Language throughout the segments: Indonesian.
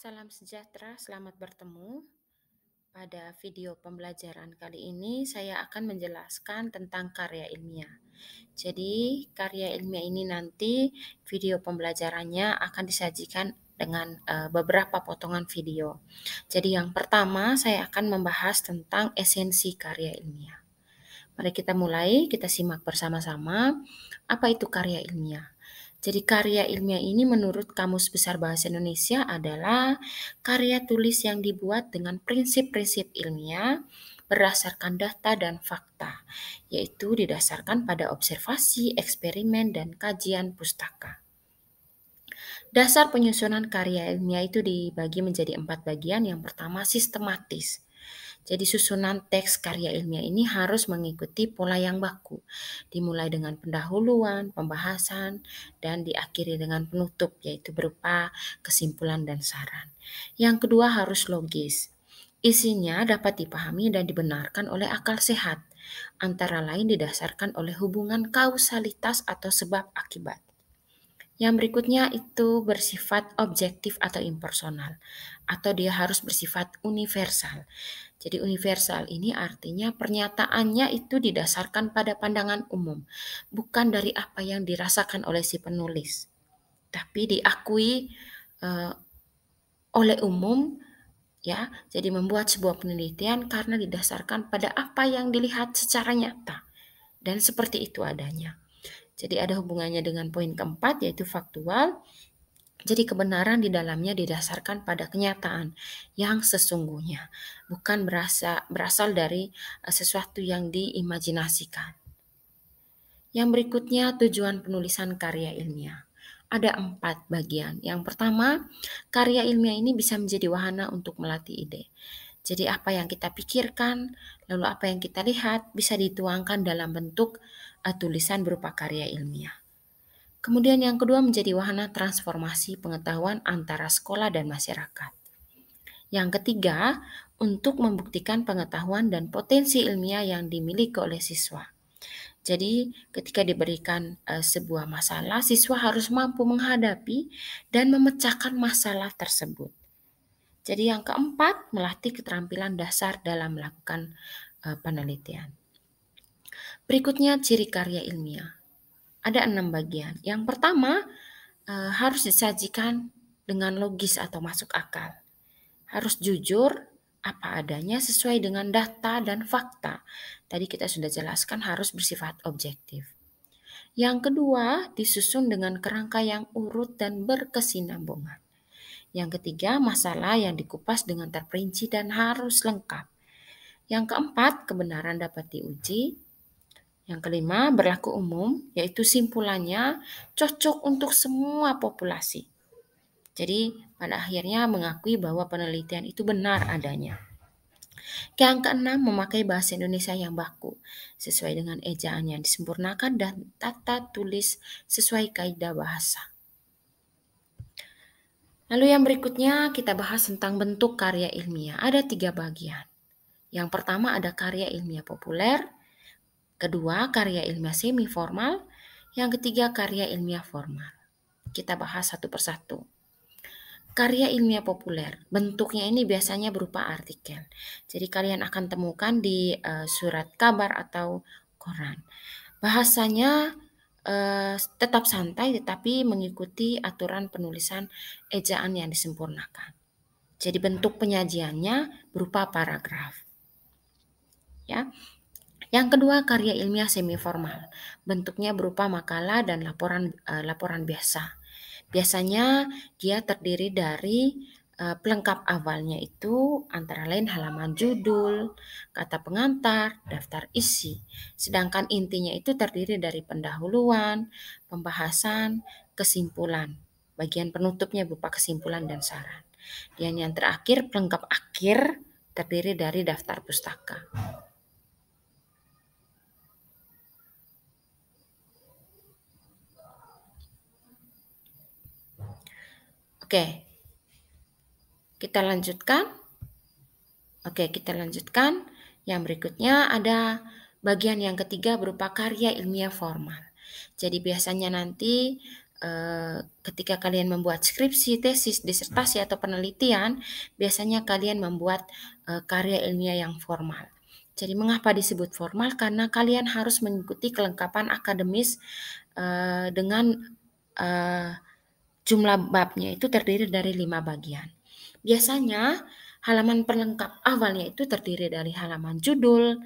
Salam sejahtera, selamat bertemu. Pada video pembelajaran kali ini saya akan menjelaskan tentang karya ilmiah. Jadi, karya ilmiah ini nanti video pembelajarannya akan disajikan dengan beberapa potongan video. Jadi, yang pertama saya akan membahas tentang esensi karya ilmiah. Mari kita mulai, kita simak bersama-sama apa itu karya ilmiah. Jadi karya ilmiah ini menurut Kamus Besar Bahasa Indonesia adalah karya tulis yang dibuat dengan prinsip-prinsip ilmiah berdasarkan data dan fakta, yaitu didasarkan pada observasi, eksperimen, dan kajian pustaka. Dasar penyusunan karya ilmiah itu dibagi menjadi 4 bagian. Yang pertama, sistematis. Jadi susunan teks karya ilmiah ini harus mengikuti pola yang baku, dimulai dengan pendahuluan, pembahasan, dan diakhiri dengan penutup, yaitu berupa kesimpulan dan saran. Yang kedua harus logis. Isinya dapat dipahami dan dibenarkan oleh akal sehat, antara lain didasarkan oleh hubungan kausalitas atau sebab akibat. Yang berikutnya itu bersifat objektif atau impersonal, atau dia harus bersifat universal. Jadi universal ini artinya pernyataannya itu didasarkan pada pandangan umum, bukan dari apa yang dirasakan oleh si penulis, tapi diakui eh, oleh umum, ya. Jadi membuat sebuah penelitian karena didasarkan pada apa yang dilihat secara nyata dan seperti itu adanya. Jadi ada hubungannya dengan poin keempat yaitu faktual. Jadi kebenaran di dalamnya didasarkan pada kenyataan yang sesungguhnya, bukan berasal dari sesuatu yang diimajinasikan. Yang berikutnya tujuan penulisan karya ilmiah. Ada 4 bagian. Yang pertama, karya ilmiah ini bisa menjadi wahana untuk melatih ide. Jadi apa yang kita pikirkan, lalu apa yang kita lihat bisa dituangkan dalam bentuk tulisan berupa karya ilmiah. Kemudian yang kedua menjadi wahana transformasi pengetahuan antara sekolah dan masyarakat. Yang ketiga, untuk membuktikan pengetahuan dan potensi ilmiah yang dimiliki oleh siswa. Jadi, ketika diberikan sebuah masalah, siswa harus mampu menghadapi dan memecahkan masalah tersebut. Jadi, yang keempat, melatih keterampilan dasar dalam melakukan penelitian. Berikutnya, ciri karya ilmiah. Ada 6 bagian. Yang pertama, harus disajikan dengan logis atau masuk akal. Harus jujur, apa adanya sesuai dengan data dan fakta. Tadi kita sudah jelaskan harus bersifat objektif. Yang kedua, disusun dengan kerangka yang urut dan berkesinambungan. Yang ketiga, masalah yang dikupas dengan terperinci dan harus lengkap. Yang keempat, kebenaran dapat diuji. Yang kelima, berlaku umum, yaitu simpulannya cocok untuk semua populasi. Jadi, pada akhirnya mengakui bahwa penelitian itu benar adanya. Yang keenam, memakai bahasa Indonesia yang baku, sesuai dengan ejaan yang disempurnakan dan tata tulis sesuai kaidah bahasa. Lalu yang berikutnya kita bahas tentang bentuk karya ilmiah. Ada 3 bagian. Yang pertama ada karya ilmiah populer, kedua, karya ilmiah semi formal. Yang ketiga, karya ilmiah formal. Kita bahas satu persatu. Karya ilmiah populer, bentuknya ini biasanya berupa artikel. Jadi kalian akan temukan di surat kabar atau koran. Bahasanya tetap santai tetapi mengikuti aturan penulisan ejaan yang disempurnakan. Jadi bentuk penyajiannya berupa paragraf. Ya. Yang kedua, karya ilmiah semi formal. Bentuknya berupa makalah dan laporan biasa. Biasanya dia terdiri dari pelengkap awalnya itu antara lain halaman judul, kata pengantar, daftar isi. Sedangkan intinya itu terdiri dari pendahuluan, pembahasan, kesimpulan. Bagian penutupnya berupa kesimpulan dan saran. Dan yang terakhir, pelengkap akhir terdiri dari daftar pustaka. Oke, kita lanjutkan. Yang berikutnya ada bagian yang ketiga berupa karya ilmiah formal. Jadi biasanya nanti ketika kalian membuat skripsi, tesis, disertasi, atau penelitian, biasanya kalian membuat karya ilmiah yang formal. Jadi mengapa disebut formal? Karena kalian harus mengikuti kelengkapan akademis dengan jumlah babnya itu terdiri dari 5 bagian. Biasanya halaman pelengkap awalnya itu terdiri dari halaman judul,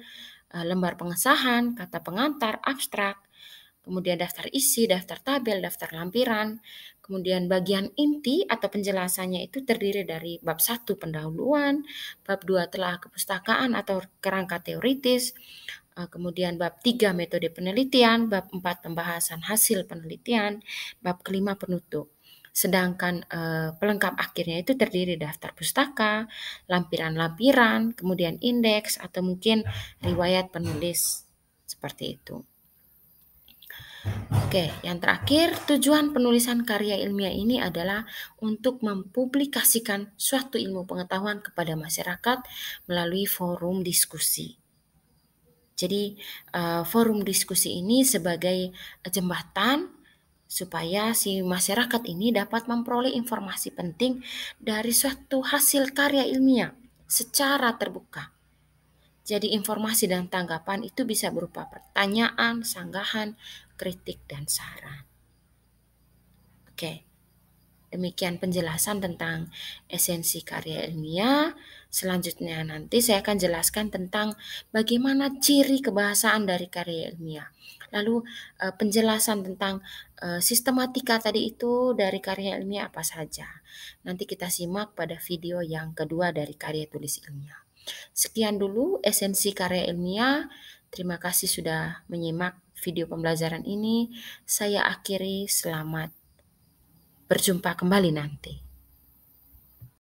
lembar pengesahan, kata pengantar, abstrak, kemudian daftar isi, daftar tabel, daftar lampiran, kemudian bagian inti atau penjelasannya itu terdiri dari bab 1 pendahuluan, bab 2 telah kepustakaan atau kerangka teoritis, kemudian bab 3 metode penelitian, bab 4 pembahasan hasil penelitian, bab kelima penutup. Sedangkan pelengkap akhirnya itu terdiri daftar pustaka, lampiran-lampiran, kemudian indeks atau mungkin riwayat penulis seperti itu. Oke, yang terakhir, tujuan penulisan karya ilmiah ini adalah untuk mempublikasikan suatu ilmu pengetahuan kepada masyarakat melalui forum diskusi. Jadi, forum diskusi ini sebagai jembatan supaya si masyarakat ini dapat memperoleh informasi penting dari suatu hasil karya ilmiah secara terbuka. Jadi informasi dan tanggapan itu bisa berupa pertanyaan, sanggahan, kritik, dan saran. Oke, demikian penjelasan tentang esensi karya ilmiah. Selanjutnya nanti saya akan jelaskan tentang bagaimana ciri kebahasaan dari karya ilmiah. Lalu penjelasan tentang sistematika tadi itu dari karya ilmiah apa saja. Nanti kita simak pada video yang kedua dari karya tulis ilmiah. Sekian dulu esensi karya ilmiah. Terima kasih sudah menyimak video pembelajaran ini. Saya akhiri, selamat berjumpa kembali nanti.